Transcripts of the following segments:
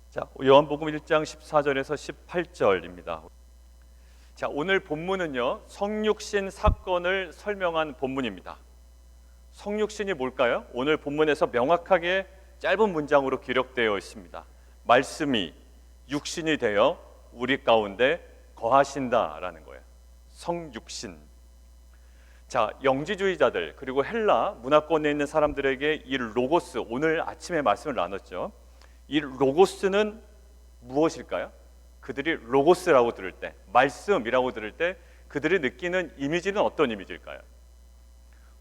자, 요한복음 1장 14절에서 18절입니다. 자, 오늘 본문은요, 성육신 사건을 설명한 본문입니다. 성육신이 뭘까요? 오늘 본문에서 명확하게 짧은 문장으로 기록되어 있습니다. 말씀이 육신이 되어 우리 가운데 거하신다라는 거예요. 성육신. 자, 영지주의자들 그리고 헬라 문화권에 있는 사람들에게 이 로고스, 오늘 아침에 말씀을 나눴죠. 이 로고스는 무엇일까요? 그들이 로고스라고 들을 때, 말씀이라고 들을 때 그들이 느끼는 이미지는 어떤 이미지일까요?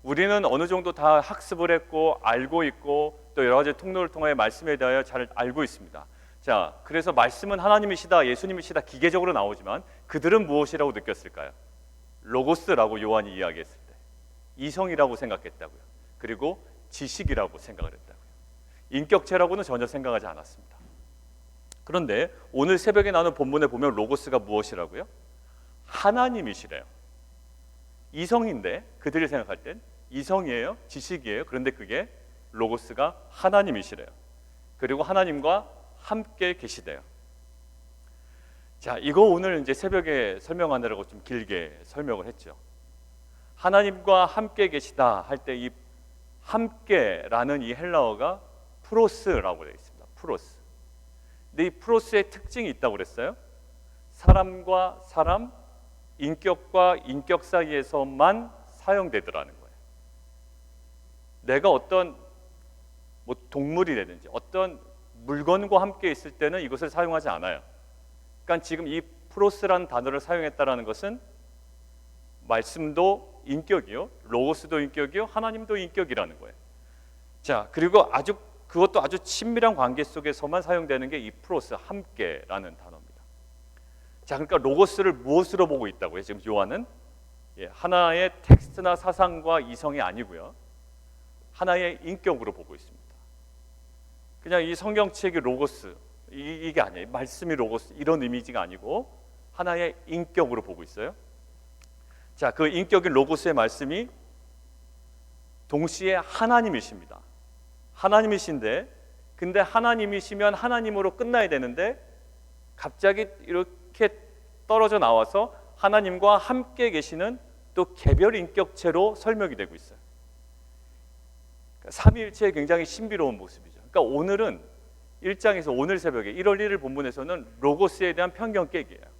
우리는 어느 정도 다 학습을 했고 알고 있고 또 여러 가지 통로를 통해 말씀에 대하여 잘 알고 있습니다. 자, 그래서 말씀은 하나님이시다, 예수님이시다 기계적으로 나오지만 그들은 무엇이라고 느꼈을까요? 로고스라고 요한이 이야기했을 때 이성이라고 생각했다고요. 그리고 지식이라고 생각을 했다고요. 인격체라고는 전혀 생각하지 않았습니다. 그런데 오늘 새벽에 나눈 본문에 보면 로고스가 무엇이라고요? 하나님이시래요. 이성인데 그들이 생각할 땐 이성이에요, 지식이에요. 그런데 그게 로고스가 하나님이시래요. 그리고 하나님과 함께 계시대요. 자, 이거 오늘 이제 새벽에 설명하느라고 좀 길게 설명을 했죠. 하나님과 함께 계시다 할 때 이 함께라는 이 헬라어가 프로스라고 되어 있습니다. 프로스. 근데 이 프로스의 특징이 있다고 그랬어요. 사람과 사람, 인격과 인격 사이에서만 사용되더라는 거예요. 내가 어떤 동물이라든지 어떤 물건과 함께 있을 때는 이것을 사용하지 않아요. 그러니까 지금 이 프로스라는 단어를 사용했다라는 것은 말씀도 인격이요, 로고스도 인격이요, 하나님도 인격이라는 거예요. 자, 그리고 그것도 아주 친밀한 관계 속에서만 사용되는 게 이 프로스, 함께라는 단어입니다. 자, 그러니까 로고스를 무엇으로 보고 있다고요? 지금 요한은 하나의 텍스트나 사상과 이성이 아니고요, 하나의 인격으로 보고 있습니다. 그냥 이 성경책이 로고스 이게 아니에요. 말씀이 로고스 이런 이미지가 아니고 하나의 인격으로 보고 있어요. 자, 그 인격인 로고스의 말씀이 동시에 하나님이십니다. 하나님이신데, 근데 하나님이시면 하나님으로 끝나야 되는데 갑자기 이렇게 떨어져 나와서 하나님과 함께 계시는 또 개별 인격체로 설명이 되고 있어요. 그러니까 삼위일체의 굉장히 신비로운 모습이죠. 그러니까 오늘은 1장에서 오늘 새벽에 1월 1일 본문에서는 로고스에 대한 편견 깨기예요.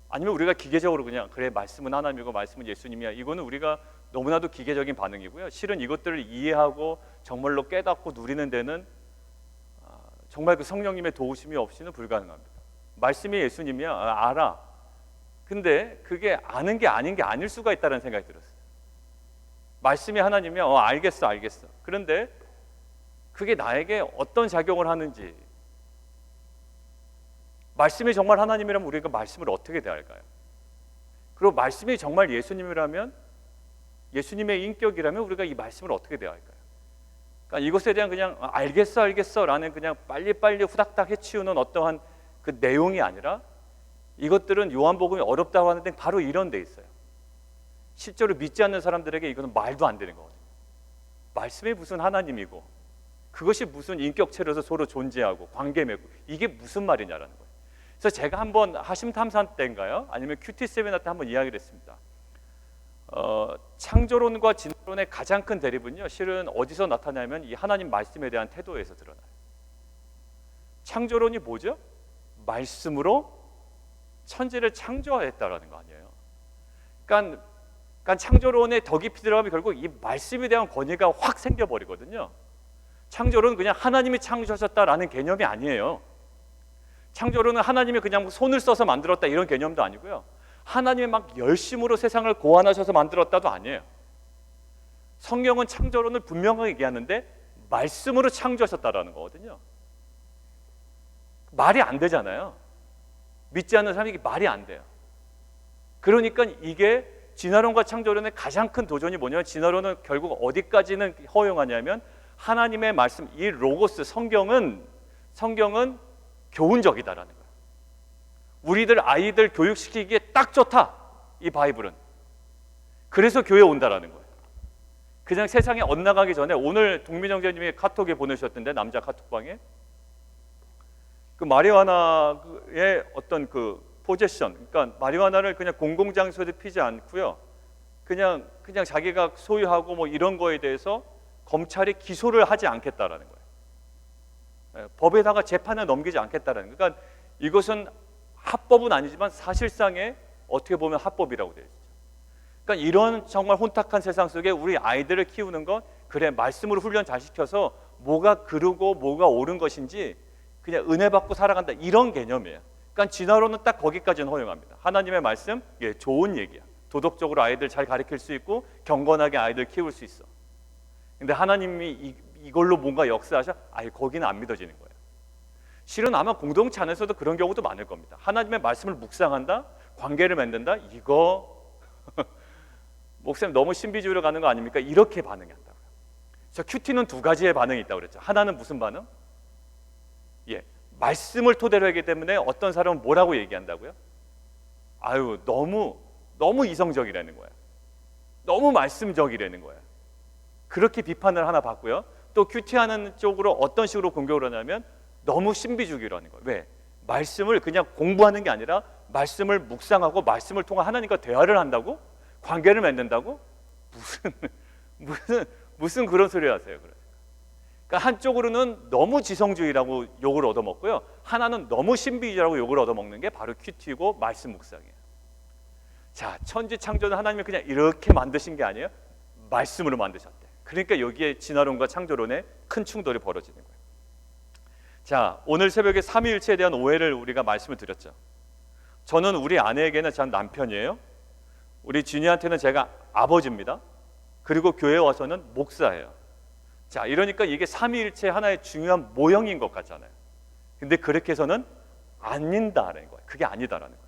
아니면 우리가 기계적으로 그냥 그래 말씀은 하나님이고 말씀은 예수님이야, 이거는 우리가 너무나도 기계적인 반응이고요. 실은 이것들을 이해하고 정말로 깨닫고 누리는 데는 정말 그 성령님의 도우심이 없이는 불가능합니다. 말씀이 예수님이야, 알아. 근데 그게 아는 게 아닌 게 아닐 수가 있다는 생각이 들었어요. 말씀이 하나님이야, 알겠어. 그런데 그게 나에게 어떤 작용을 하는지, 말씀이 정말 하나님이라면 우리가 말씀을 어떻게 대할까요? 그리고 말씀이 정말 예수님이라면, 예수님의 인격이라면 우리가 이 말씀을 어떻게 대할까요? 그러니까 이것에 대한 그냥 알겠어라는 그냥 빨리빨리 후닥닥 해치우는 어떠한 그 내용이 아니라, 이것들은 요한복음이 어렵다고 하는데 바로 이런 데 있어요. 실제로 믿지 않는 사람들에게 이거는 말도 안 되는 거거든요. 말씀이 무슨 하나님이고 그것이 무슨 인격체로서 서로 존재하고 관계 맺고 이게 무슨 말이냐라는 거예요. 그래서 제가 한번 하심탐산 때인가요? 아니면 큐티 세미나 때 한번 이야기를 했습니다. 창조론과 진화론의 가장 큰 대립은요, 실은 어디서 나타나냐면 이 하나님 말씀에 대한 태도에서 드러나요. 창조론이 뭐죠? 말씀으로 천지를 창조했다라는 거 아니에요. 그러니까 창조론에 더 깊이 들어가면 결국 이 말씀에 대한 권위가 확 생겨버리거든요. 창조론은 그냥 하나님이 창조하셨다라는 개념이 아니에요. 창조론은 하나님이 그냥 손을 써서 만들었다 이런 개념도 아니고요, 하나님이 막 열심으로 세상을 고안하셔서 만들었다도 아니에요. 성경은 창조론을 분명하게 얘기하는데 말씀으로 창조하셨다라는 거거든요. 말이 안 되잖아요. 믿지 않는 사람이 이게 말이 안 돼요. 그러니까 이게 진화론과 창조론의 가장 큰 도전이 뭐냐면, 진화론은 결국 어디까지는 허용하냐면 하나님의 말씀, 이 로고스, 성경은 교훈적이다라는 거예요. 우리들 아이들 교육시키기에 딱 좋다, 이 바이블은. 그래서 교회 온다라는 거예요. 그냥 세상에 엇나가기 전에, 오늘 동민형제님이 카톡에 보내주셨던데, 남자 카톡방에 그 마리화나의 어떤 그 포제션, 그러니까 마리화나를 그냥 공공장소에서 피지 않고요, 그냥 자기가 소유하고 뭐 이런 거에 대해서 검찰이 기소를 하지 않겠다라는 거예요. 법에다가 재판을 넘기지 않겠다라는 거예요. 그러니까 이것은 합법은 아니지만 사실상의 어떻게 보면 합법이라고 되어 있죠. 그러니까 이런 정말 혼탁한 세상 속에 우리 아이들을 키우는 건 그래 말씀으로 훈련 잘 시켜서 뭐가 그르고 뭐가 옳은 것인지 그냥 은혜 받고 살아간다 이런 개념이에요. 그러니까 진화론은 딱 거기까지는 허용합니다. 하나님의 말씀, 좋은 얘기야. 도덕적으로 아이들 잘 가르칠 수 있고 경건하게 아이들 키울 수 있어. 근데 하나님이 이걸로 뭔가 역사하셔? 아예 거기는 안 믿어지는 거예요. 실은 아마 공동체 안에서도 그런 경우도 많을 겁니다. 하나님의 말씀을 묵상한다, 관계를 맺는다, 이거 목사님 너무 신비주의로 가는 거 아닙니까? 이렇게 반응한다고요. 저 큐티는 두 가지의 반응이 있다고 그랬죠. 하나는 무슨 반응? 말씀을 토대로 하기 때문에 어떤 사람은 뭐라고 얘기한다고요? 아유, 너무 이성적이라는 거야. 너무 말씀적이라는 거야. 그렇게 비판을 하나 받고요. 또 큐티하는 쪽으로 어떤 식으로 공격을 하냐면 너무 신비주의라는 거예요. 왜? 말씀을 그냥 공부하는 게 아니라 말씀을 묵상하고 말씀을 통한 하나님과 대화를 한다고? 관계를 맺는다고? 무슨 그런 소리 하세요? 그러니까 한쪽으로는 너무 지성주의라고 욕을 얻어먹고요, 하나는 너무 신비주의라고 욕을 얻어먹는 게 바로 큐티고 말씀 묵상이에요. 자, 천지 창조는 하나님이 그냥 이렇게 만드신 게 아니에요. 말씀으로 만드셨대. 그러니까 여기에 진화론과 창조론의 큰 충돌이 벌어지는 거예요. 자, 오늘 새벽에 삼위일체에 대한 오해를 우리가 말씀을 드렸죠. 저는 우리 아내에게는 전 남편이에요. 우리 준이한테는 제가 아버지입니다. 그리고 교회에 와서는 목사예요. 자, 이러니까 이게 삼위일체 하나의 중요한 모형인 것 같잖아요. 근데 그렇게 해서는 아닌다라는 거예요. 그게 아니다라는 거예요.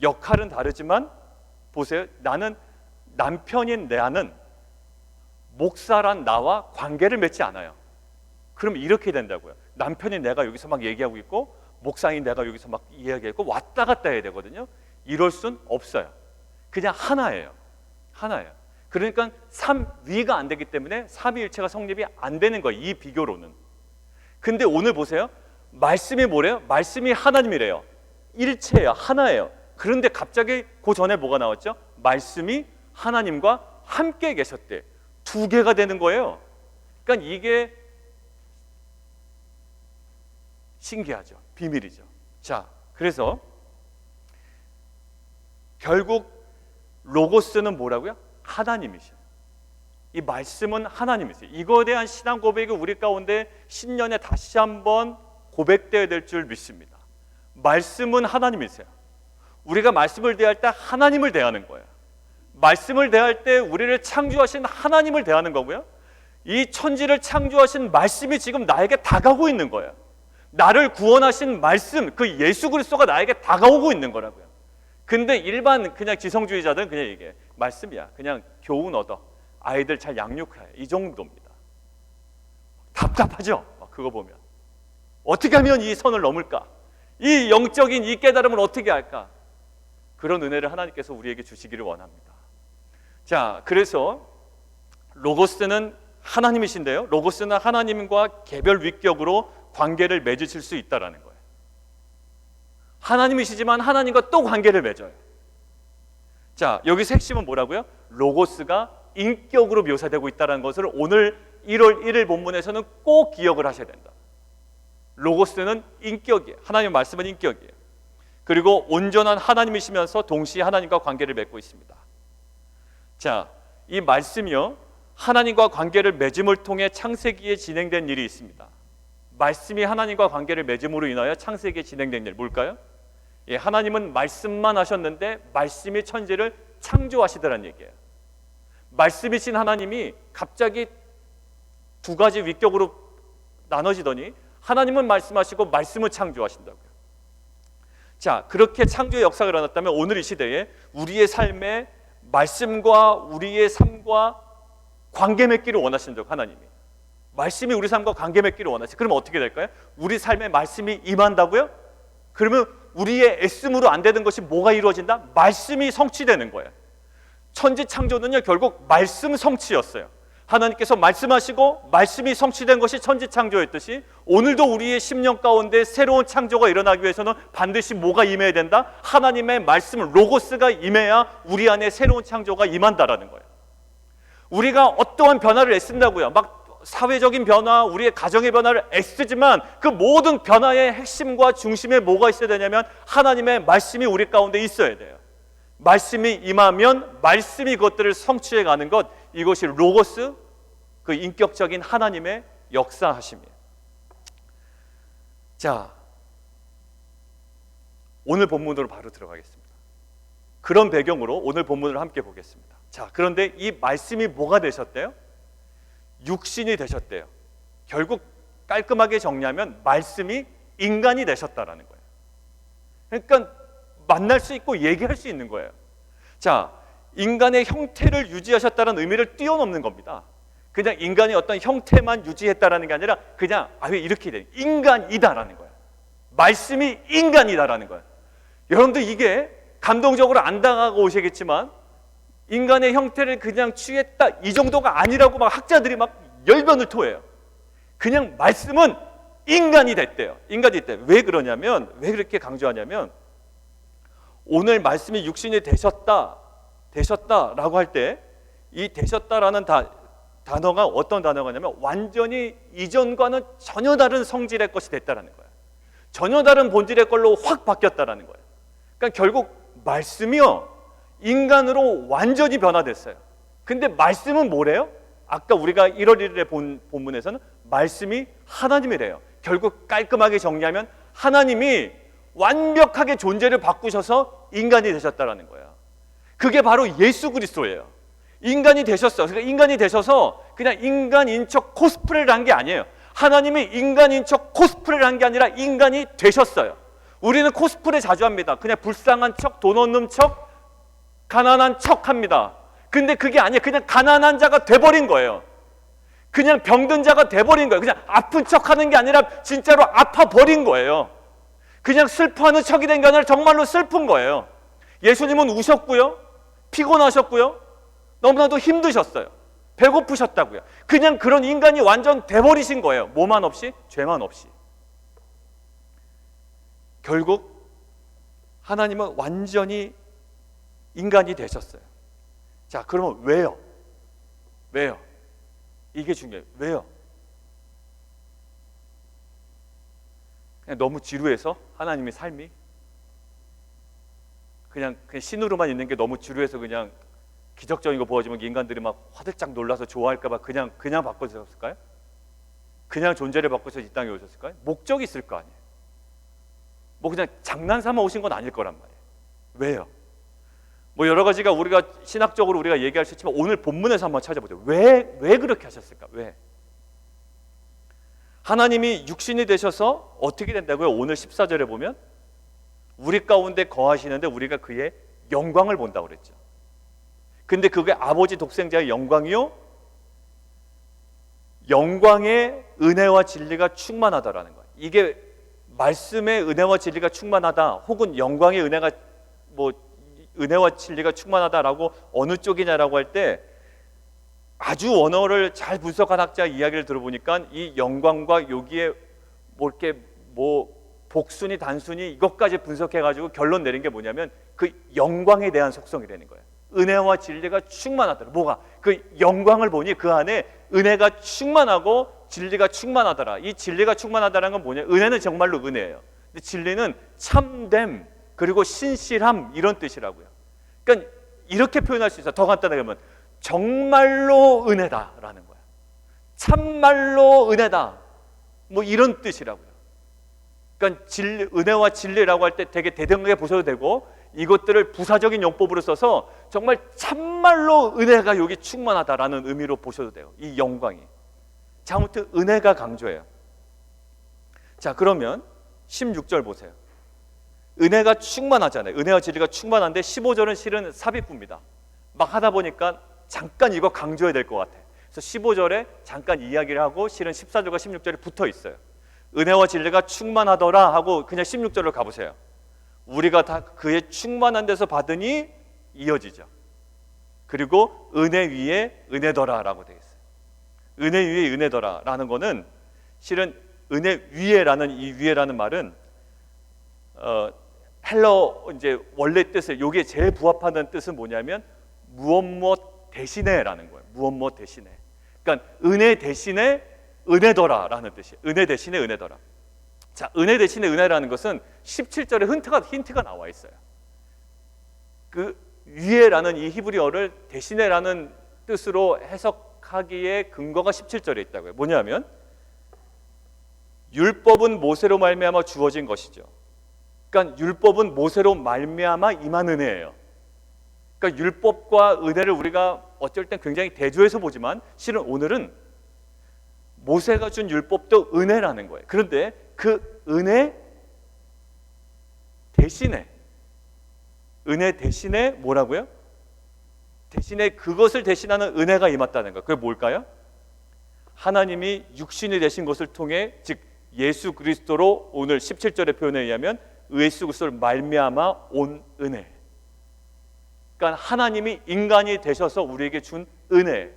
역할은 다르지만 보세요. 나는 남편인 나는 목사란 나와 관계를 맺지 않아요. 그럼 이렇게 된다고요. 남편인 내가 여기서 막 얘기하고 있고 목사인 내가 여기서 막 이야기하고 왔다 갔다 해야 되거든요. 이럴 순 없어요. 그냥 하나예요. 그러니까 삼위가 안 되기 때문에 삼위일체가 성립이 안 되는 거예요. 이 비교로는. 근데 오늘 보세요. 말씀이 뭐래요? 말씀이 하나님이래요. 일체예요. 하나예요. 그런데 갑자기 그 전에 뭐가 나왔죠? 말씀이 하나님과 함께 계셨대. 두 개가 되는 거예요. 그러니까 이게 신기하죠. 비밀이죠. 자, 그래서 결국 로고스는 뭐라고요? 하나님이셔요. 이 말씀은 하나님이세요. 이거에 대한 신앙 고백이 우리 가운데 신년에 다시 한번 고백되어야 될 줄 믿습니다. 말씀은 하나님이세요. 우리가 말씀을 대할 때 하나님을 대하는 거예요. 말씀을 대할 때 우리를 창조하신 하나님을 대하는 거고요. 이 천지를 창조하신 말씀이 지금 나에게 다가오고 있는 거예요. 나를 구원하신 말씀, 그 예수 그리스도가 나에게 다가오고 있는 거라고요. 근데 일반 그냥 지성주의자들은 그냥 이게 말씀이야. 그냥 교훈 얻어. 아이들 잘 양육해. 이 정도입니다. 답답하죠? 그거 보면. 어떻게 하면 이 선을 넘을까? 이 영적인 이 깨달음을 어떻게 할까? 그런 은혜를 하나님께서 우리에게 주시기를 원합니다. 자, 그래서 로고스는 하나님이신데요. 로고스는 하나님과 개별 위격으로 관계를 맺으실 수 있다라는 거예요. 하나님이시지만 하나님과 또 관계를 맺어요. 자, 여기서 핵심은 뭐라고요? 로고스가 인격으로 묘사되고 있다는 것을 오늘 1월 1일 본문에서는 꼭 기억을 하셔야 된다. 로고스는 인격이에요. 하나님의 말씀은 인격이에요. 그리고 온전한 하나님이시면서 동시에 하나님과 관계를 맺고 있습니다. 자, 이 말씀이요, 하나님과 관계를 맺음을 통해 창세기에 진행된 일이 있습니다. 말씀이 하나님과 관계를 맺음으로 인하여 창세기에 진행된 일 뭘까요? 하나님은 말씀만 하셨는데 말씀이 천지를 창조하시더란 얘기예요. 말씀이신 하나님이 갑자기 두 가지 위격으로 나눠지더니 하나님은 말씀하시고 말씀을 창조하신다고요. 자, 그렇게 창조의 역사가 일어났다면 오늘 이 시대에 우리의 삶에 말씀과 우리의 삶과 관계 맺기를 원하신다고. 하나님이 말씀이 우리 삶과 관계 맺기를 원하시. 그러면 어떻게 될까요? 우리 삶에 말씀이 임한다고요? 그러면 우리의 애씀으로 안 되는 것이 뭐가 이루어진다? 말씀이 성취되는 거예요. 천지 창조는요, 결국 말씀 성취였어요. 하나님께서 말씀하시고 말씀이 성취된 것이 천지창조였듯이 오늘도 우리의 심령 가운데 새로운 창조가 일어나기 위해서는 반드시 뭐가 임해야 된다? 하나님의 말씀 로고스가 임해야 우리 안에 새로운 창조가 임한다라는 거예요. 우리가 어떠한 변화를 애쓴다고요. 막 사회적인 변화, 우리의 가정의 변화를 애쓰지만 그 모든 변화의 핵심과 중심에 뭐가 있어야 되냐면 하나님의 말씀이 우리 가운데 있어야 돼요. 말씀이 임하면 말씀이 그것들을 성취해 가는 것, 이것이 로고스, 그 인격적인 하나님의 역사하심이에요. 자, 오늘 본문으로 바로 들어가겠습니다. 그런 배경으로 오늘 본문을 함께 보겠습니다. 자, 그런데 이 말씀이 뭐가 되셨대요? 육신이 되셨대요. 결국 깔끔하게 정리하면 말씀이 인간이 되셨다라는 거예요. 그러니까 만날 수 있고 얘기할 수 있는 거예요. 자, 인간의 형태를 유지하셨다는 의미를 뛰어넘는 겁니다. 그냥 인간의 어떤 형태만 유지했다라는 게 아니라 그냥 왜 이렇게 돼? 인간이다라는 거예요. 말씀이 인간이다라는 거예요. 여러분들 이게 감동적으로 안 당하고 오시겠지만 인간의 형태를 그냥 취했다 이 정도가 아니라고 막 학자들이 막 열변을 토해요. 그냥 말씀은 인간이 됐대요. 인간이 됐대요. 왜 그러냐면, 왜 그렇게 강조하냐면 오늘 말씀이 육신이 되셨다라고 할 때 이 되셨다라는 단어가 어떤 단어가냐면 완전히 이전과는 전혀 다른 성질의 것이 됐다라는 거예요. 전혀 다른 본질의 걸로 확 바뀌었다라는 거예요. 그러니까 결국 말씀이요 인간으로 완전히 변화됐어요. 근데 말씀은 뭐래요? 아까 우리가 1월 1일에 본 본문에서는 말씀이 하나님이래요. 결국 깔끔하게 정리하면 하나님이 완벽하게 존재를 바꾸셔서 인간이 되셨다라는 거예요. 그게 바로 예수 그리스도예요. 인간이 되셨어. 그러니까 인간이 되셔서 그냥 인간인 척 코스프레를 한 게 아니에요. 하나님이 인간인 척 코스프레를 한 게 아니라 인간이 되셨어요. 우리는 코스프레 자주 합니다. 그냥 불쌍한 척, 돈 없는 척, 가난한 척 합니다. 근데 그게 아니에요. 그냥 가난한 자가 돼버린 거예요. 그냥 병든 자가 돼버린 거예요. 그냥 아픈 척 하는 게 아니라 진짜로 아파버린 거예요. 그냥 슬퍼하는 척이 된 게 아니라 정말로 슬픈 거예요. 예수님은 우셨고요, 피곤하셨고요, 너무나도 힘드셨어요. 배고프셨다고요. 그냥 그런 인간이 완전 돼버리신 거예요. 뭐만 없이? 죄만 없이. 결국 하나님은 완전히 인간이 되셨어요. 자, 그러면 왜요? 왜요? 이게 중요해요. 왜요? 그냥 너무 지루해서 하나님의 삶이 그냥 신으로만 있는 게 너무 지루해서 그냥 기적적인 거 보여주면 인간들이 막 화들짝 놀라서 좋아할까 봐 그냥 바꿔주셨을까요? 그냥 존재를 바꿔서 이 땅에 오셨을까요? 목적이 있을 거 아니에요. 뭐 그냥 장난삼아 오신 건 아닐 거란 말이에요. 왜요? 뭐 여러 가지가 우리가 신학적으로 우리가 얘기할 수 있지만 오늘 본문에서 한번 찾아보죠. 왜 그렇게 하셨을까? 왜? 하나님이 육신이 되셔서 어떻게 된다고요? 오늘 14절에 보면 우리 가운데 거하시는데 우리가 그의 영광을 본다고 그랬죠. 근데 그게 아버지 독생자의 영광이요, 영광의 은혜와 진리가 충만하다라는 거예요. 이게 말씀의 은혜와 진리가 충만하다, 혹은 영광의 은혜와 진리가 충만하다라고 어느 쪽이냐라고 할 때 아주 원어를 잘 분석한 학자 이야기를 들어보니까 이 영광과 여기에 복순이 단순히 이것까지 분석해가지고 결론 내린 게 뭐냐면 그 영광에 대한 속성이라는 거예요. 은혜와 진리가 충만하더라. 뭐가? 그 영광을 보니 그 안에 은혜가 충만하고 진리가 충만하더라. 이 진리가 충만하다는 건 뭐냐? 은혜는 정말로 은혜예요. 근데 진리는 참됨 그리고 신실함 이런 뜻이라고요. 그러니까 이렇게 표현할 수 있어요. 더 간단하게 하면 정말로 은혜다라는 거야. 참말로 은혜다. 뭐 이런 뜻이라고요. 그러니까 은혜와 진리라고 할 때 되게 대등하게 보셔도 되고 이것들을 부사적인 용법으로 써서 정말 참말로 은혜가 여기 충만하다라는 의미로 보셔도 돼요. 이 영광이. 자, 아무튼 은혜가 강조해요. 자, 그러면 16절 보세요. 은혜가 충만하잖아요. 은혜와 진리가 충만한데 15절은 실은 삽입부입니다. 막 하다 보니까 잠깐 이거 강조해야 될 것 같아. 그래서 15절에 잠깐 이야기를 하고 실은 14절과 16절이 붙어 있어요. 은혜와 진리가 충만하더라 하고 그냥 16절로 가보세요. 우리가 다 그의 충만한 데서 받으니 이어지죠. 그리고 은혜 위에 은혜더라 라고 되어 있어요. 은혜 위에 은혜더라라는 거는 실은 은혜 위에라는 이 위에라는 말은 헬러 이제 원래 뜻을 요게 제일 부합하는 뜻은 뭐냐면 무엇 대신에라는 거예요. 무엇 대신에. 그러니까 은혜 대신에 은혜더라라는 뜻이에요. 은혜 대신에 은혜더라. 자, 은혜 대신에 은혜라는 것은 17절에 힌트가 나와 있어요. 그 위에라는 이 히브리어를 대신에라는 뜻으로 해석하기에 근거가 17절에 있다고요. 뭐냐면 율법은 모세로 말미암아 주어진 것이죠. 그러니까 율법은 모세로 말미암아 임한 은혜예요. 그러니까 율법과 은혜를 우리가 어쩔 땐 굉장히 대조해서 보지만 실은 오늘은 모세가 준 율법도 은혜라는 거예요. 그런데 그 은혜 대신에 뭐라고요? 대신에 그것을 대신하는 은혜가 임했다는 거예요. 그게 뭘까요? 하나님이 육신이 되신 것을 통해 즉 예수 그리스도로 오늘 17절의 표현에 의하면 예수 그리스도를 말미암아 온 은혜. 그러니까 하나님이 인간이 되셔서 우리에게 준 은혜.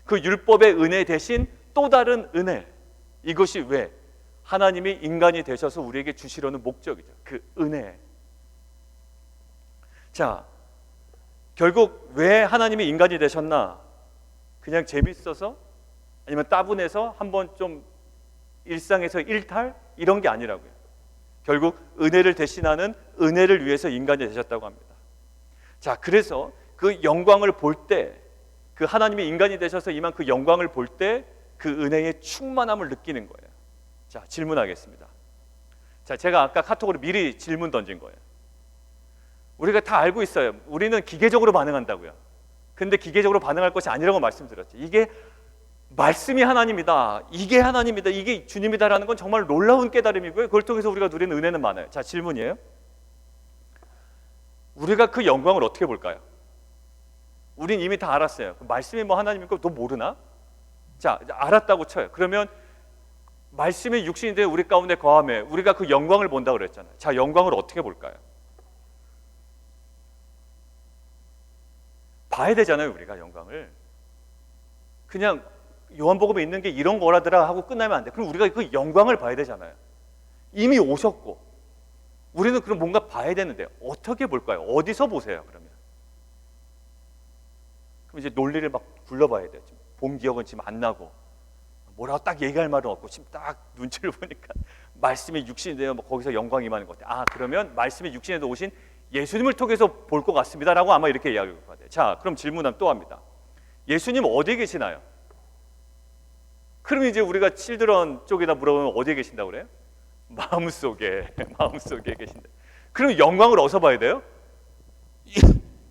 그 율법의 은혜 대신 또 다른 은혜. 이것이 왜? 하나님이 인간이 되셔서 우리에게 주시려는 목적이죠. 그 은혜. 자, 결국 왜 하나님이 인간이 되셨나? 그냥 재밌어서? 아니면 따분해서 한번 좀 일상에서 일탈? 이런 게 아니라고요. 결국 은혜를 대신하는 은혜를 위해서 인간이 되셨다고 합니다. 자, 그래서 그 영광을 볼 때, 그 하나님이 인간이 되셔서 임한 그 영광을 볼 때 그 은혜의 충만함을 느끼는 거예요. 자, 질문하겠습니다. 자, 제가 아까 카톡으로 미리 질문 던진 거예요. 우리가 다 알고 있어요. 우리는 기계적으로 반응한다고요. 근데 기계적으로 반응할 것이 아니라고 말씀드렸죠. 이게 말씀이 하나님이다. 이게 하나님이다. 이게 주님이다라는 건 정말 놀라운 깨달음이고요. 그걸 통해서 우리가 누리는 은혜는 많아요. 자, 질문이에요. 우리가 그 영광을 어떻게 볼까요? 우린 이미 다 알았어요. 말씀이 뭐 하나님이고 너 모르나? 자, 알았다고 쳐요. 그러면 말씀이 육신이 되어 우리 가운데 거하며 우리가 그 영광을 본다고 그랬잖아요. 자, 영광을 어떻게 볼까요? 봐야 되잖아요. 우리가 영광을. 그냥 요한복음에 있는 게 이런 거라더라 하고 끝나면 안 돼. 그럼 우리가 그 영광을 봐야 되잖아요. 이미 오셨고 우리는 그럼 뭔가 봐야 되는데 어떻게 볼까요? 어디서 보세요? 그러면 이제 논리를 막 굴러봐야 돼요. 본 기억은 지금 안 나고 뭐라고 딱 얘기할 말은 없고 지금 딱 눈치를 보니까 말씀이 육신이 되어 뭐 거기서 영광이 임하는 것 같아요. 아, 그러면 말씀이 육신에 오신 예수님을 통해서 볼 것 같습니다라고 아마 이렇게 이야기할 것 같아요. 자, 그럼 질문하면 또 합니다. 예수님 어디에 계시나요? 그럼 이제 우리가 칠드런 쪽에다 물어보면 어디에 계신다고 그래요? 마음속에 계신다. 그럼 영광을 어디서 봐야 돼요?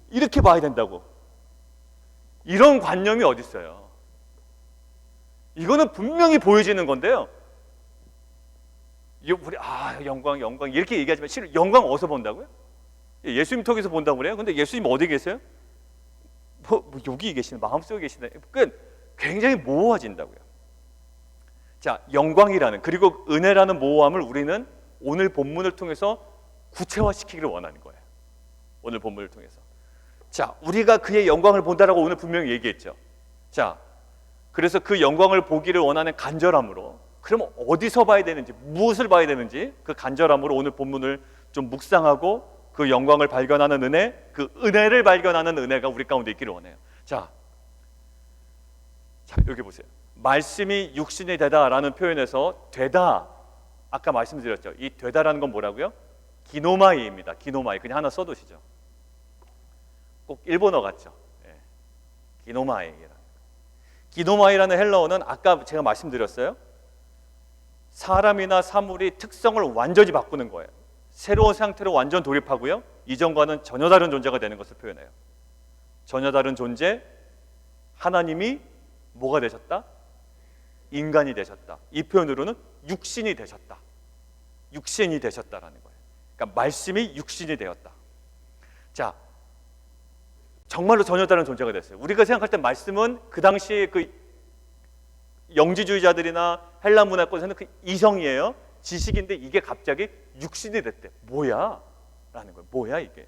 이렇게 봐야 된다고. 이런 관념이 어디 있어요? 이거는 분명히 보여지는 건데요. 우리 영광 이렇게 얘기하지만 실은 영광 어디서 본다고요? 예수님 통해서 본다고 그래요? 근데 예수님 어디 계세요? 뭐 여기 계시는 마음속에 계시네. 굉장히 모호해진다고요. 자, 영광이라는 그리고 은혜라는 모호함을 우리는 오늘 본문을 통해서 구체화시키기를 원하는 거예요. 오늘 본문을 통해서. 자, 우리가 그의 영광을 본다라고 오늘 분명히 얘기했죠. 자, 그래서 그 영광을 보기를 원하는 간절함으로 그럼 어디서 봐야 되는지 무엇을 봐야 되는지 그 간절함으로 오늘 본문을 좀 묵상하고 그 영광을 발견하는 은혜, 그 은혜를 발견하는 은혜가 우리 가운데 있기를 원해요. 자, 여기 보세요. 말씀이 육신이 되다라는 표현에서 되다, 아까 말씀드렸죠. 이 되다라는 건 뭐라고요? 기노마이입니다. 기노마이. 그냥 하나 써두시죠. 꼭 일본어 같죠. 기노마이라는 헬라어는 아까 제가 말씀드렸어요. 사람이나 사물이 특성을 완전히 바꾸는 거예요. 새로운 상태로 완전 돌입하고요. 이전과는 전혀 다른 존재가 되는 것을 표현해요. 전혀 다른 존재, 하나님이 뭐가 되셨다? 인간이 되셨다. 이 표현으로는 육신이 되셨다. 육신이 되셨다라는 거예요. 그러니까 말씀이 육신이 되었다. 자, 정말로 전혀 다른 존재가 됐어요. 우리가 생각할 때 말씀은 그 당시에 그 영지주의자들이나 헬라 문화권에서는 그 이성이에요. 지식인데 이게 갑자기 육신이 됐대. 뭐야? 라는 거예요. 뭐야 이게?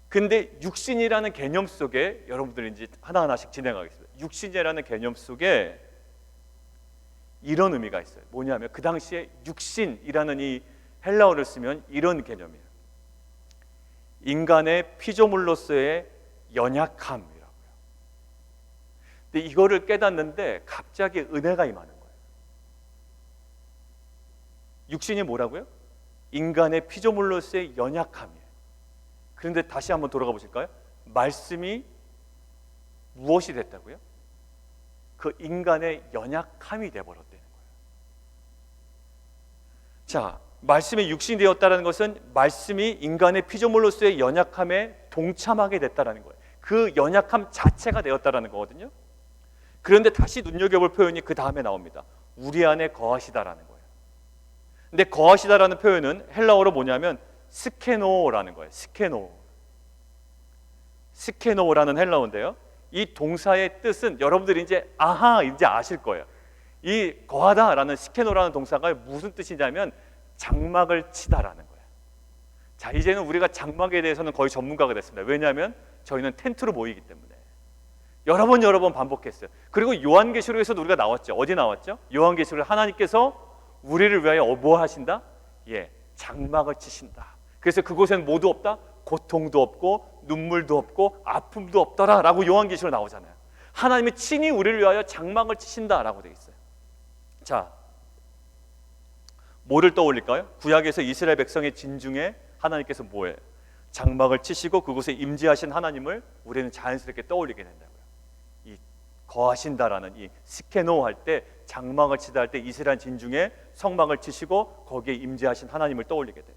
근데 육신이라는 개념 속에 여러분들이 이제 하나하나씩 진행하겠습니다. 육신이라는 개념 속에 이런 의미가 있어요. 뭐냐면 그 당시에 육신이라는 이 헬라어를 쓰면 이런 개념이에요. 인간의 피조물로서의 연약함이라고요. 근데 이거를 깨닫는데 갑자기 은혜가 임하는 거예요. 육신이 뭐라고요? 인간의 피조물로서의 연약함이에요. 그런데 다시 한번 돌아가 보실까요? 말씀이 무엇이 됐다고요? 그 인간의 연약함이 되어버렸다는 거예요. 자, 말씀이 육신이 되었다는 것은 말씀이 인간의 피조물로서의 연약함에 동참하게 됐다는 거예요. 그 연약함 자체가 되었다는 거거든요. 그런데 다시 눈여겨볼 표현이 그 다음에 나옵니다. 우리 안에 거하시다라는 거예요. 근데 거하시다라는 표현은 헬라어로 뭐냐면 스케노라는 거예요. 스케노라는 헬라어인데요. 이 동사의 뜻은 여러분들이 이제 아실 거예요. 이 거하다라는 스케노라는 동사가 무슨 뜻이냐면 장막을 치다라는 거예요. 자, 이제는 우리가 장막에 대해서는 거의 전문가가 됐습니다. 왜냐하면 저희는 텐트로 모이기 때문에 여러 번 반복했어요. 그리고 요한계시록에서도 우리가 나왔죠. 어디 나왔죠? 요한계시록에 하나님께서 우리를 위하여 뭐 하신다? 장막을 치신다. 그래서 그곳에는 뭐도 없다? 고통도 없고 눈물도 없고 아픔도 없더라 라고 요한계시록 나오잖아요. 하나님이 친히 우리를 위하여 장막을 치신다 라고 되어 있어요. 자, 뭐를 떠올릴까요? 구약에서 이스라엘 백성의 진중에 하나님께서 뭐예요? 장막을 치시고 그곳에 임재하신 하나님을 우리는 자연스럽게 떠올리게 된다고요. 이 거하신다라는 이 스케노 할 때, 장막을 치다 할 때 이스라엘 진중에 성막을 치시고 거기에 임재하신 하나님을 떠올리게 돼요.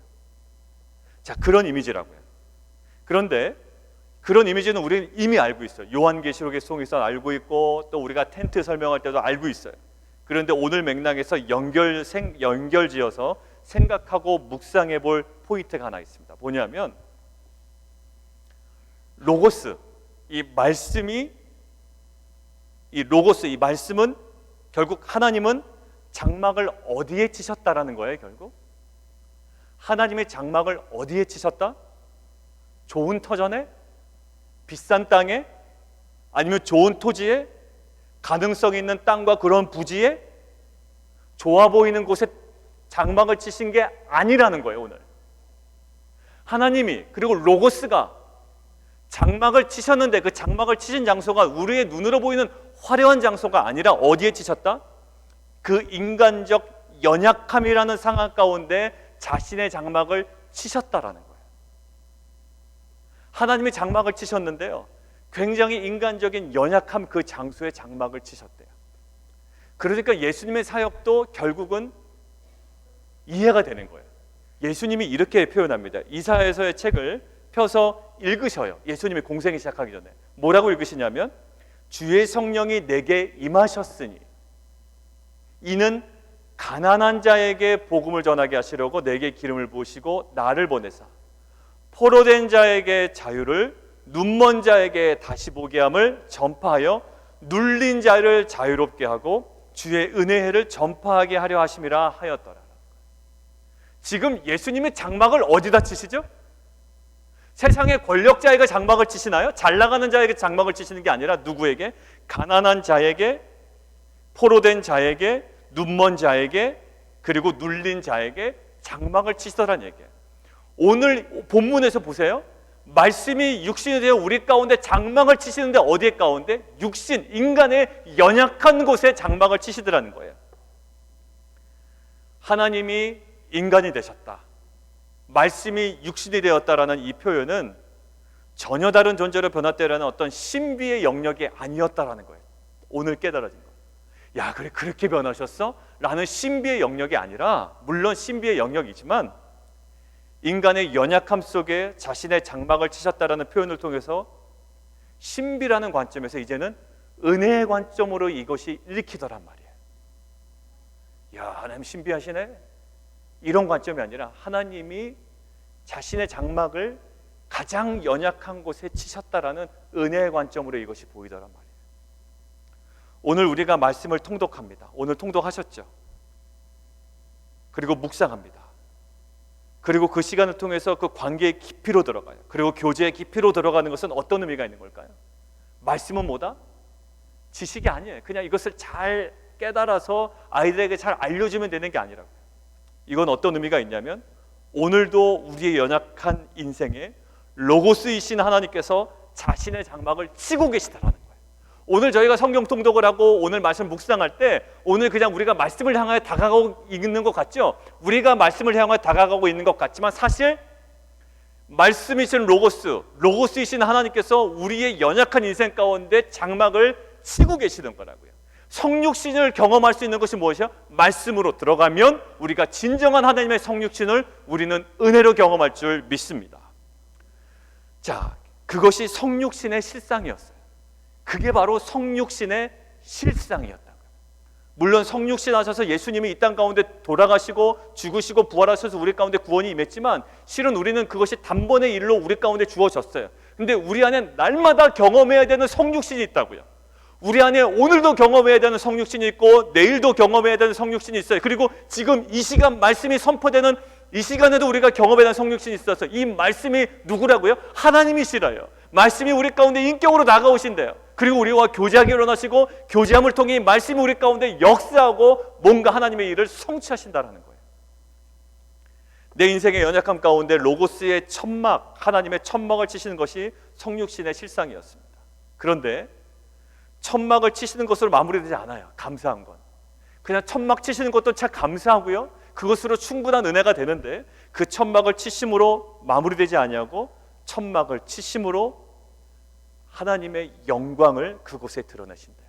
자, 그런 이미지라고요. 그런데 그런 이미지는 우리는 이미 알고 있어요. 요한계시록의 통해서 알고 있고 또 우리가 텐트 설명할 때도 알고 있어요. 그런데 오늘 맥락에서 연결지어서 생각하고 묵상해 볼 포인트가 하나 있습니다. 뭐냐면 로고스, 이 말씀은 결국 하나님은 장막을 어디에 치셨다라는 거예요. 결국 하나님의 장막을 어디에 치셨다? 좋은 터전에? 비싼 땅에? 아니면 좋은 토지에? 가능성 있는 땅과 그런 부지에? 좋아 보이는 곳에 장막을 치신 게 아니라는 거예요. 오늘 하나님이, 그리고 로고스가 장막을 치셨는데 그 장막을 치신 장소가 우리의 눈으로 보이는 화려한 장소가 아니라 어디에 치셨다? 그 인간적 연약함이라는 상황 가운데 자신의 장막을 치셨다라는 거예요. 하나님이 장막을 치셨는데요, 굉장히 인간적인 연약함 그 장소에 장막을 치셨대요. 그러니까 예수님의 사역도 결국은 이해가 되는 거예요. 예수님이 이렇게 표현합니다. 이사야서의 책을 펴서 읽으셔요. 예수님이 공생이 시작하기 전에 뭐라고 읽으시냐면, 주의 성령이 내게 임하셨으니 이는 가난한 자에게 복음을 전하게 하시려고 내게 기름을 부으시고 나를 보내사 포로된 자에게 자유를, 눈먼 자에게 다시 보게 함을 전파하여 눌린 자를 자유롭게 하고 주의 은혜를 전파하게 하려 하심이라 하였더라. 지금 예수님의 장막을 어디다 치시죠? 세상의 권력자에게 장막을 치시나요? 잘 나가는 자에게 장막을 치시는 게 아니라 누구에게? 가난한 자에게, 포로된 자에게, 눈먼 자에게, 그리고 눌린 자에게 장막을 치시더란 얘기예요. 오늘 본문에서 보세요. 말씀이 육신이 되어 우리 가운데 장막을 치시는데 어디에 가운데? 육신, 인간의 연약한 곳에 장막을 치시더라는 거예요. 하나님이 인간이 되셨다, 말씀이 육신이 되었다라는 이 표현은 전혀 다른 존재로 변화되라는 어떤 신비의 영역이 아니었다라는 거예요. 오늘 깨달아진 거예요. 야, 그래, 그렇게 변하셨어? 라는 신비의 영역이 아니라, 물론 신비의 영역이지만 인간의 연약함 속에 자신의 장막을 치셨다라는 표현을 통해서 신비라는 관점에서 이제는 은혜의 관점으로 이것이 읽히더란 말이에요. 야, 하나님 신비하시네, 이런 관점이 아니라 하나님이 자신의 장막을 가장 연약한 곳에 치셨다라는 은혜의 관점으로 이것이 보이더란 말이에요. 오늘 우리가 말씀을 통독합니다. 오늘 통독하셨죠? 그리고 묵상합니다. 그리고 그 시간을 통해서 그 관계의 깊이로 들어가요. 그리고 교제의 깊이로 들어가는 것은 어떤 의미가 있는 걸까요? 말씀은 뭐다? 지식이 아니에요. 그냥 이것을 잘 깨달아서 아이들에게 잘 알려주면 되는 게 아니라고요. 이건 어떤 의미가 있냐면 오늘도 우리의 연약한 인생에 로고스이신 하나님께서 자신의 장막을 치고 계시다라는 거예요. 오늘 저희가 성경 통독을 하고 오늘 말씀 묵상할 때 오늘 그냥 우리가 말씀을 향하여 다가가고 있는 것 같죠? 우리가 말씀을 향하여 다가가고 있는 것 같지만 사실 말씀이신 로고스이신 하나님께서 우리의 연약한 인생 가운데 장막을 치고 계시는 거라고요. 성육신을 경험할 수 있는 것이 무엇이야? 말씀으로 들어가면 우리가 진정한 하나님의 성육신을 우리는 은혜로 경험할 줄 믿습니다. 자, 그것이 성육신의 실상이었어요. 그게 바로 성육신의 실상이었다고요. 물론 성육신 하셔서 예수님이 이 땅 가운데 돌아가시고 죽으시고 부활하셔서 우리 가운데 구원이 임했지만 실은 우리는 그것이 단번의 일로 우리 가운데 주어졌어요. 근데 우리 안에 날마다 경험해야 되는 성육신이 있다고요. 우리 안에 오늘도 경험해야 되는 성육신이 있고 내일도 경험해야 되는 성육신이 있어요. 그리고 지금 이 시간 말씀이 선포되는 이 시간에도 우리가 경험해야 되는 성육신이 있어서 이 말씀이 누구라고요? 하나님이시라요. 말씀이 우리 가운데 인격으로 다가오신대요. 그리고 우리와 교제하게 일어나시고 교제함을 통해 이 말씀이 우리 가운데 역사하고 뭔가 하나님의 일을 성취하신다는 거예요. 내 인생의 연약함 가운데 로고스의 천막, 하나님의 천막을 치시는 것이 성육신의 실상이었습니다. 그런데 천막을 치시는 것으로 마무리되지 않아요. 감사한 건 그냥 천막 치시는 것도 참 감사하고요, 그것으로 충분한 은혜가 되는데 그 천막을 치심으로 마무리되지 아니하고 천막을 치심으로 하나님의 영광을 그곳에 드러내신대요.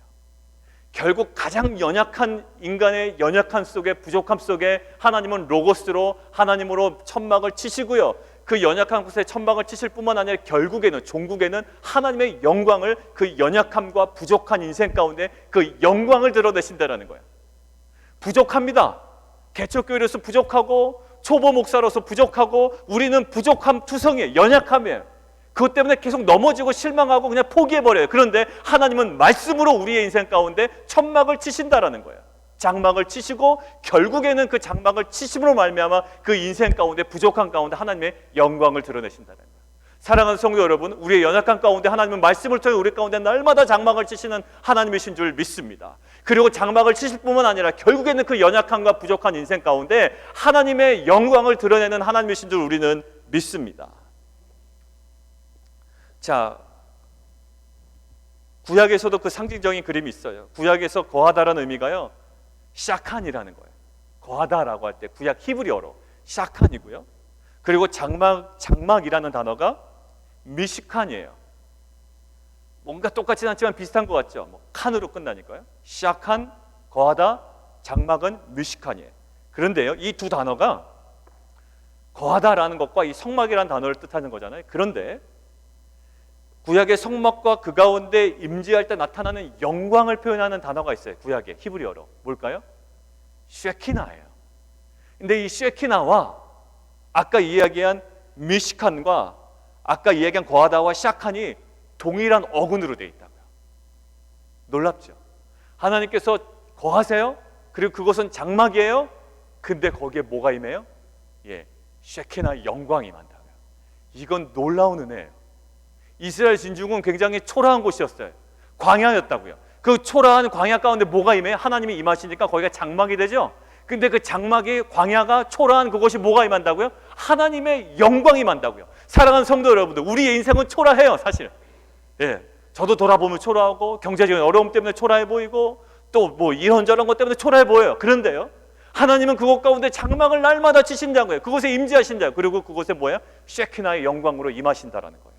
결국 가장 연약한 인간의 연약함 속에, 부족함 속에 하나님은 로고스로 하나님으로 천막을 치시고요, 그 연약한 곳에 천막을 치실 뿐만 아니라 결국에는 종국에는 하나님의 영광을, 그 연약함과 부족한 인생 가운데 그 영광을 드러내신다는 거예요. 부족합니다. 개척교회로서 부족하고 초보 목사로서 부족하고 우리는 부족함 투성이에요. 연약함이에요. 그것 때문에 계속 넘어지고 실망하고 그냥 포기해버려요. 그런데 하나님은 말씀으로 우리의 인생 가운데 천막을 치신다라는 거예요. 장막을 치시고 결국에는 그 장막을 치심으로 말미암아 그 인생 가운데, 부족한 가운데 하나님의 영광을 드러내신다는 거예요. 사랑하는 성도 여러분, 우리의 연약한 가운데 하나님은 말씀을 통해 우리 가운데 날마다 장막을 치시는 하나님이신 줄 믿습니다. 그리고 장막을 치실 뿐만 아니라 결국에는 그 연약함과 부족한 인생 가운데 하나님의 영광을 드러내는 하나님이신 줄 우리는 믿습니다. 자, 구약에서도 그 상징적인 그림이 있어요. 구약에서 거하다라는 의미가요, 샤칸이라는 거예요. 거하다라고 할 때 구약 히브리어로 샤칸이고요. 그리고 장막이라는 단어가 미시칸이에요. 뭔가 똑같진 않지만 비슷한 것 같죠? 뭐 칸으로 끝나니까요. 샤칸, 거하다, 장막은 미시칸이에요. 그런데요, 이 두 단어가 거하다라는 것과 이 성막이라는 단어를 뜻하는 거잖아요. 그런데 구약의 성막과 그 가운데 임재할 때 나타나는 영광을 표현하는 단어가 있어요. 구약의 히브리어로. 뭘까요? 쉐키나예요. 근데 이 쉐키나와 아까 이야기한 미시칸과 아까 이야기한 거하다와 샤칸이 동일한 어근으로 되어 있다고요. 놀랍죠? 하나님께서 거하세요. 그리고 그것은 장막이에요. 근데 거기에 뭐가 임해요? 쉐키나 영광이 임한다고요. 이건 놀라운 은혜예요. 이스라엘 진중은 굉장히 초라한 곳이었어요. 광야였다고요. 그 초라한 광야 가운데 뭐가 임해요? 하나님이 임하시니까 거기가 장막이 되죠. 근데 그 장막이, 광야가 초라한 그곳이 뭐가 임한다고요? 하나님의 영광이 임한다고요. 사랑하는 성도 여러분들, 우리의 인생은 초라해요, 사실. 저도 돌아보면 초라하고 경제적인 어려움 때문에 초라해 보이고 또 뭐 이런저런 것 때문에 초라해 보여요. 그런데요, 하나님은 그곳 가운데 장막을 날마다 치신다는 거예요. 그곳에 임재하신다. 그리고 그곳에 뭐야? 쉐키나의 영광으로 임하신다라는 거예요.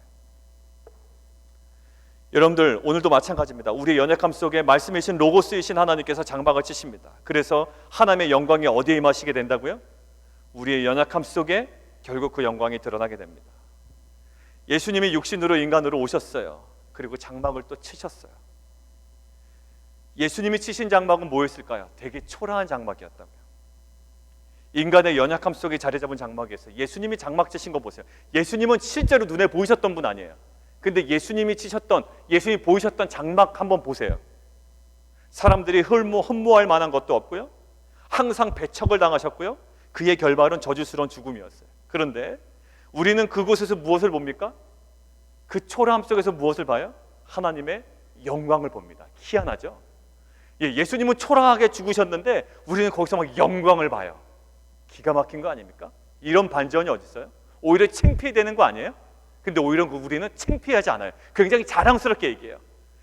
여러분들, 오늘도 마찬가지입니다. 우리의 연약함 속에 말씀이신 로고스이신 하나님께서 장막을 치십니다. 그래서 하나님의 영광이 어디에 임하시게 된다고요? 우리의 연약함 속에 결국 그 영광이 드러나게 됩니다. 예수님이 육신으로, 인간으로 오셨어요. 그리고 장막을 또 치셨어요. 예수님이 치신 장막은 뭐였을까요? 되게 초라한 장막이었다고요. 인간의 연약함 속에 자리 잡은 장막이었어요. 예수님이 장막 치신 거 보세요. 예수님은 실제로 눈에 보이셨던 분 아니에요. 근데 예수님이 치셨던, 예수님이 보이셨던 장막 한번 보세요. 사람들이 흠모할 만한 것도 없고요, 항상 배척을 당하셨고요, 그의 결말은 저주스러운 죽음이었어요. 그런데 우리는 그곳에서 무엇을 봅니까? 그 초라함 속에서 무엇을 봐요? 하나님의 영광을 봅니다. 희한하죠? 예수님은 초라하게 죽으셨는데 우리는 거기서 막 영광을 봐요. 기가 막힌 거 아닙니까? 이런 반전이 어디 있어요? 오히려 창피되는 거 아니에요? 근데 오히려 우리는 창피하지 않아요. 굉장히 자랑스럽게 얘기해요.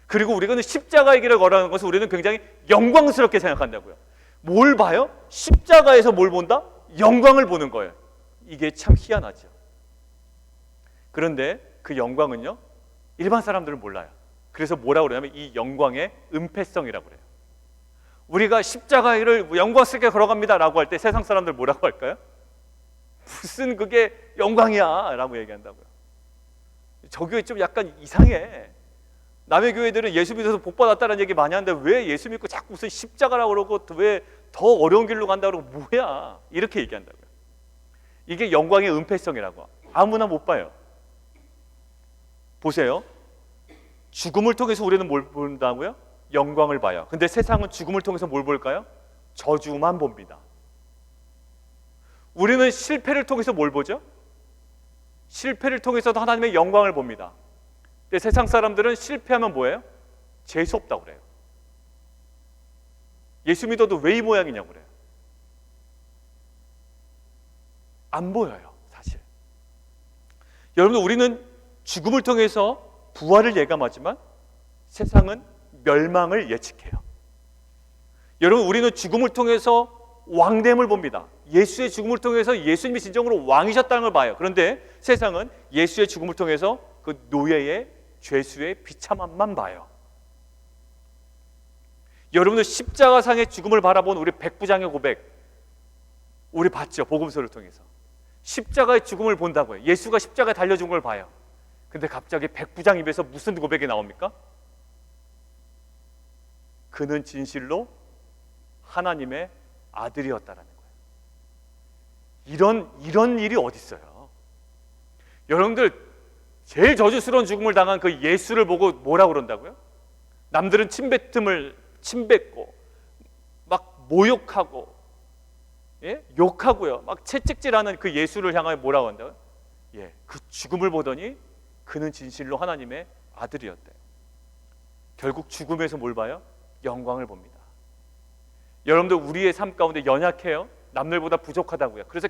그리고 우리가 십자가의 길을 걸어가는 것을 우리는 굉장히 영광스럽게 생각한다고요. 뭘 봐요? 십자가에서 뭘 본다? 영광을 보는 거예요. 이게 참 희한하죠. 그런데 그 영광은요, 일반 사람들은 몰라요. 그래서 뭐라고 그러냐면 이 영광의 은폐성이라고 그래요. 우리가 십자가의 길을 영광스럽게 걸어갑니다 라고 할 때 세상 사람들 뭐라고 할까요? 무슨 그게 영광이야 라고 얘기한다고요. 저게 좀 약간 이상해. 남의 교회들은 예수 믿어서 복 받았다는 얘기 많이 하는데 왜 예수 믿고 자꾸 무슨 십자가라고 그러고 왜 더 어려운 길로 간다고 그러고 뭐야 이렇게 얘기한다고요. 이게 영광의 은폐성이라고. 아무나 못 봐요. 보세요. 죽음을 통해서 우리는 뭘 본다고요? 영광을 봐요. 근데 세상은 죽음을 통해서 뭘 볼까요? 저주만 봅니다. 우리는 실패를 통해서 뭘 보죠? 실패를 통해서도 하나님의 영광을 봅니다. 근데 세상 사람들은 실패하면 뭐예요? 재수없다고 그래요. 예수 믿어도 왜 이 모양이냐고 그래요. 안 보여요, 사실. 여러분, 우리는 죽음을 통해서 부활을 예감하지만 세상은 멸망을 예측해요. 여러분, 우리는 죽음을 통해서 왕됨을 봅니다. 예수의 죽음을 통해서 예수님이 진정으로 왕이셨다는 걸 봐요. 그런데 세상은 예수의 죽음을 통해서 그 노예의 죄수의 비참함만 봐요. 여러분들 십자가상의 죽음을 바라본 우리 백부장의 고백 우리 봤죠? 복음서를 통해서 십자가의 죽음을 본다고요. 예수가 십자가에 달려 죽은 걸 봐요. 근데 갑자기 백부장 입에서 무슨 고백이 나옵니까? 그는 진실로 하나님의 아들이었다라는 거예요. 이런 일이 어디 있어요? 여러분들 제일 저주스러운 죽음을 당한 그 예수를 보고 뭐라고 그런다고요? 남들은 침뱉고 막 모욕하고 욕하고요. 막 채찍질하는 그 예수를 향하여 뭐라고 한다고요? 그 죽음을 보더니 그는 진실로 하나님의 아들이었대요. 결국 죽음에서 뭘 봐요? 영광을 봅니다. 여러분들 우리의 삶 가운데 연약해요? 남들보다 부족하다고요. 그래서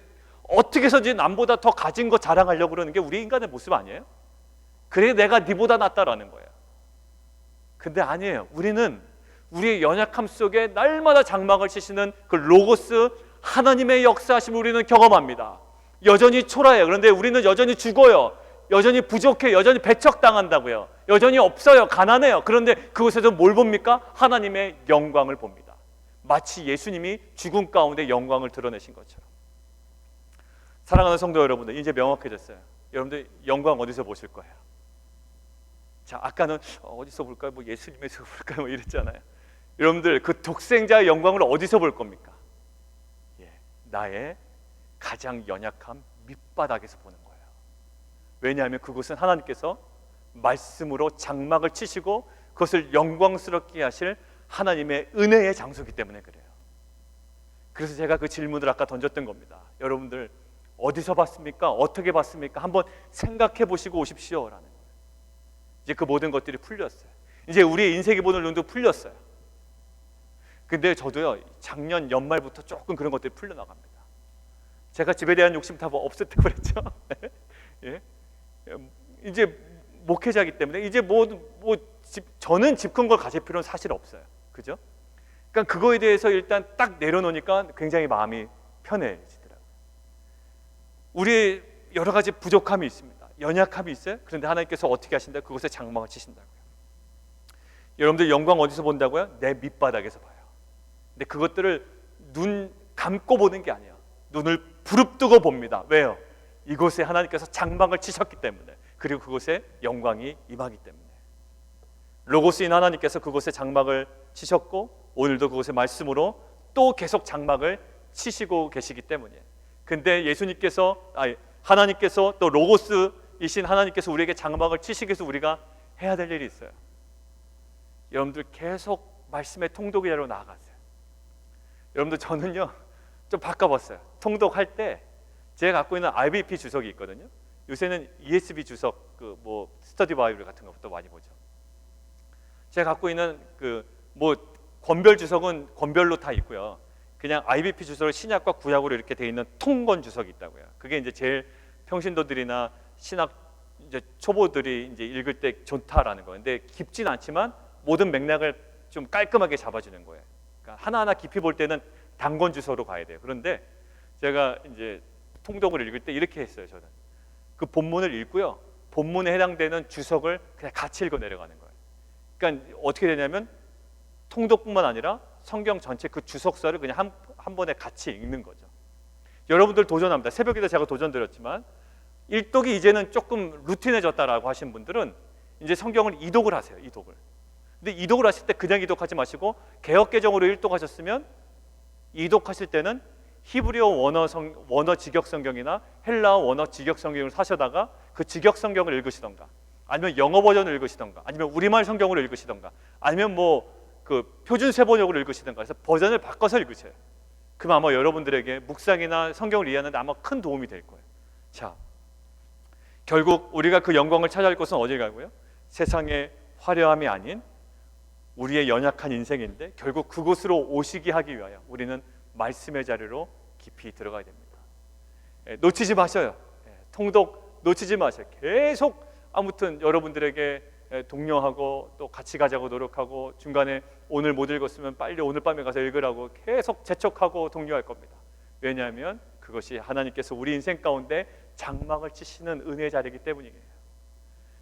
어떻게 해서든지 남보다 더 가진 거 자랑하려고 그러는 게 우리 인간의 모습 아니에요? 그래 내가 네보다 낫다라는 거예요. 근데 아니에요. 우리는 우리의 연약함 속에 날마다 장막을 치시는 그 로고스 하나님의 역사하심을 우리는 경험합니다. 여전히 초라해요. 그런데 우리는 여전히 죽어요. 여전히 부족해. 여전히 배척당한다고요. 여전히 없어요. 가난해요. 그런데 그곳에서 뭘 봅니까? 하나님의 영광을 봅니다. 마치 예수님이 죽음 가운데 영광을 드러내신 것처럼. 사랑하는 성도 여러분들, 이제 명확해졌어요. 여러분들 영광 어디서 보실 거예요? 자, 아까는 어디서 볼까요? 뭐 예수님에서 볼까요? 뭐 이랬잖아요. 여러분들 그 독생자의 영광을 어디서 볼 겁니까? 나의 가장 연약함 밑바닥에서 보는 거예요. 왜냐하면 그곳은 하나님께서 말씀으로 장막을 치시고 그것을 영광스럽게 하실 하나님의 은혜의 장소이기 때문에 그래요. 그래서 제가 그 질문을 아까 던졌던 겁니다. 여러분들 어디서 봤습니까? 어떻게 봤습니까? 한번 생각해 보시고 오십시오라는 거예요. 이제 그 모든 것들이 풀렸어요. 이제 우리의 인생이 보는 눈도 풀렸어요. 근데 저도요, 작년 연말부터 조금 그런 것들이 풀려나갑니다. 제가 집에 대한 욕심 다 없었다고 그랬죠. 예? 이제 목회자이기 때문에 이제 저는 집 큰 걸 가질 필요는 사실 없어요. 그죠? 그러니까 그거에 대해서 일단 딱 내려놓으니까 굉장히 마음이 편해지더라고요. 우리 여러 가지 부족함이 있습니다. 연약함이 있어요. 그런데 하나님께서 어떻게 하신다? 그곳에 장막을 치신다고요. 여러분들 영광 어디서 본다고요? 내 밑바닥에서 봐요. 근데 그것들을 눈 감고 보는 게 아니에요. 눈을 부릅뜨고 봅니다. 왜요? 이곳에 하나님께서 장막을 치셨기 때문에, 그리고 그곳에 영광이 임하기 때문에. 로고스인 하나님께서 그곳에 장막을 치셨고 오늘도 그곳에 말씀으로 또 계속 장막을 치시고 계시기 때문이에요. 근데 하나님께서 또 로고스이신 하나님께서 우리에게 장막을 치시기 위해서 우리가 해야 될 일이 있어요. 여러분들 계속 말씀의 통독이로 나아가세요. 여러분들 저는요 좀 바꿔봤어요. 통독할 때 제가 갖고 있는 RBP 주석이 있거든요. 요새는 ESB 주석 스터디 바이블 같은 것도 많이 보죠. 제가 갖고 있는 뭐 권별 주석은 권별로 다 있고요. 그냥 IBP 주석을 신약과 구약으로 이렇게 돼 있는 통권 주석이 있다고요. 그게 이제 제일 평신도들이나 신학 이제 초보들이 이제 읽을 때 좋다라는 거예요. 근데 깊진 않지만 모든 맥락을 좀 깔끔하게 잡아주는 거예요. 그러니까 하나하나 깊이 볼 때는 단권 주석으로 가야 돼요. 그런데 제가 이제 통독을 읽을 때 이렇게 했어요. 저는 그 본문을 읽고요. 본문에 해당되는 주석을 그냥 같이 읽어 내려가는 거예요. 그러니까 어떻게 되냐면 통독뿐만 아니라 성경 전체 그 주석서를 그냥 한 번에 같이 읽는 거죠. 여러분들 도전합니다. 새벽에도 제가 도전드렸지만 일독이 이제는 조금 루틴해졌다라고 하신 분들은 이제 성경을 이독을 하세요. 이독을. 근데 이독을 하실 때 그냥 이독하지 마시고 개역개정으로 일독하셨으면 이독하실 때는 히브리어 원어 직역 성경이나 헬라어 원어 직역 성경을 사셔다가 그 직역 성경을 읽으시던가, 아니면 영어 버전을 읽으시던가, 아니면 우리말 성경으로 읽으시던가, 아니면 뭐 그 표준 세번역으로 읽으시던가 해서 버전을 바꿔서 읽으세요. 그럼 아마 여러분들에게 묵상이나 성경을 이해하는데 아마 큰 도움이 될 거예요. 자, 결국 우리가 그 영광을 찾아갈 곳은 어딜 가고요? 세상의 화려함이 아닌 우리의 연약한 인생인데 결국 그곳으로 오시게 하기 위하여 우리는 말씀의 자리로 깊이 들어가야 됩니다. 놓치지 마셔요. 통독 놓치지 마세요. 계속 아무튼 여러분들에게 독려하고 또 같이 가자고 노력하고 중간에 오늘 못 읽었으면 빨리 오늘 밤에 가서 읽으라고 계속 재촉하고 독려할 겁니다. 왜냐하면 그것이 하나님께서 우리 인생 가운데 장막을 치시는 은혜의 자리이기 때문이에요.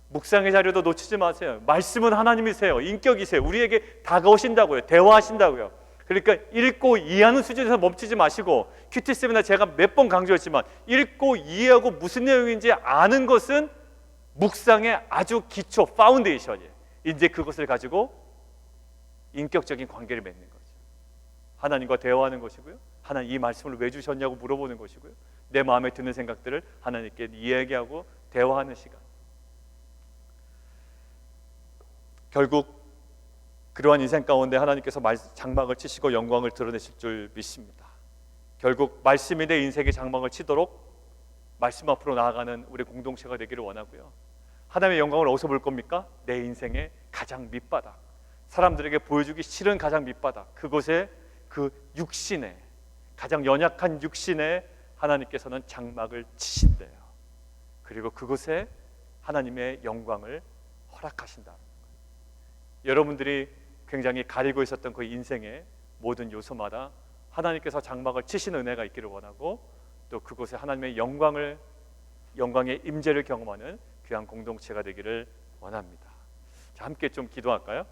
묵상의 자리도 놓치지 마세요. 말씀은 하나님이세요. 인격이세요. 우리에게 다가오신다고요. 대화하신다고요. 그러니까 읽고 이해하는 수준에서 멈추지 마시고, 큐티 세미나 제가 몇 번 강조했지만 읽고 이해하고 무슨 내용인지 아는 것은 묵상의 아주 기초 파운데이션이에요. 이제 그것을 가지고 인격적인 관계를 맺는 거죠. 하나님과 대화하는 것이고요. 하나님 이 말씀을 왜 주셨냐고 물어보는 것이고요. 내 마음에 드는 생각들을 하나님께 이야기하고 대화하는 시간. 결국 그러한 인생 가운데 하나님께서 장막을 치시고 영광을 드러내실 줄 믿습니다. 결국 말씀이 내 인생의 장막을 치도록 말씀 앞으로 나아가는 우리 공동체가 되기를 원하고요. 하나님의 영광을 어디서 볼 겁니까? 내 인생의 가장 밑바닥, 사람들에게 보여주기 싫은 가장 밑바닥, 그곳에 그 육신에, 가장 연약한 육신에 하나님께서는 장막을 치신대요. 그리고 그곳에 하나님의 영광을 허락하신다. 여러분들이 굉장히 가리고 있었던 그 인생의 모든 요소마다 하나님께서 장막을 치시는 은혜가 있기를 원하고, 또 그곳에 하나님의 영광의 임재를 경험하는 귀한 공동체가 되기를 원합니다. 자, 함께 좀 기도할까요?